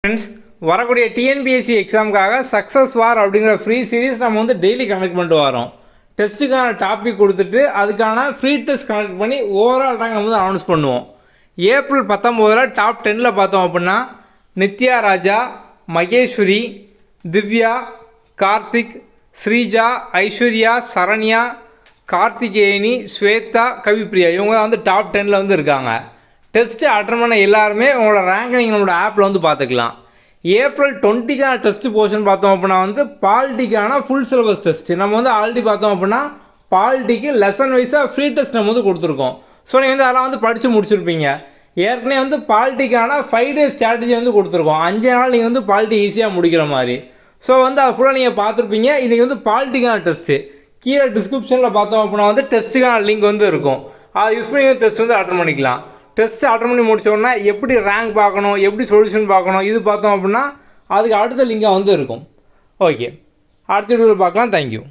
Friends, வரக்கூடிய TNPSC எக்ஸாமுக்காக success வார் அப்படிங்கிற free series நம்ம வந்து டெய்லி கனெக்ட் பண்ணிட்டு வரோம். டெஸ்ட்டுக்கான டாபிக் கொடுத்துட்டு அதுக்கான ஃப்ரீ டெஸ்ட் கனெக்ட் பண்ணி ஓவரால் ரேங்க் நம்ம வந்து அனௌன்ஸ் பண்ணுவோம். ஏப்ரல் 19 டாப் 10 பார்த்தோம் அப்படின்னா நித்யா ராஜா, மகேஸ்வரி, திவ்யா, கார்த்திக், ஸ்ரீஜா, ஐஸ்வர்யா, சரண்யா, கார்த்திகேயனி, ஸ்வேதா, கவிப்ரியா இவங்க தான் வந்து டாப் 10 வந்து இருக்காங்க. டெஸ்ட்டு அட்டன் பண்ண எல்லாருமே உங்களோட ரேங்கை நீங்கள் நம்மளோட ஆப்பில் வந்து பார்த்துக்கலாம். ஏப்ரல் 20க்கான டெஸ்ட்டு போர்ஷன் பார்த்தோம் அப்படின்னா வந்து பாலிட்டிக்கான ஃபுல் சிலபஸ் டெஸ்ட்டு நம்ம வந்து ஆல்ரெடி பார்த்தோம் அப்படின்னா பாலிட்டிக்கு லெசன் வைஸாக ஃப்ரீ டெஸ்ட் நம்ம வந்து கொடுத்துருக்கோம். ஸோ நீங்கள் வந்து அதெல்லாம் வந்து படித்து முடிச்சிருப்பீங்க. ஏற்கனவே வந்து பாலிட்டிக்கான 5 டேஸ் ஸ்ட்ராட்டஜி வந்து கொடுத்துருக்கோம். 5 நாள் நீங்கள் வந்து பாலிட்டி ஈஸியாக முடிக்கிற மாதிரி. ஸோ வந்து அது ஃபுல்லாக நீங்கள் பார்த்துருப்பீங்க. இன்றைக்கி வந்து பாலிட்டிக்கான டெஸ்ட்டு கீழே டிஸ்கிரிப்ஷனில் பார்த்தோம் அப்படின்னா வந்து டெஸ்ட்டுக்கான லிங்க் வந்து இருக்கும். அதை யூஸ் பண்ணி டெஸ்ட் வந்து அட்டன் பண்ணிக்கலாம். டெஸ்ட்டு அட்டன் பண்ணி முடித்தோடனே எப்படி ரேங்க் பார்க்கணும், எப்படி சொல்யூஷன் பார்க்கணும், இது பார்த்தோம் அப்படின்னா அதுக்கு அடுத்த லிங்காக வந்து இருக்கும். ஓகே, அடுத்த வீடியோவில் பார்க்கலாம். தேங்க்யூ.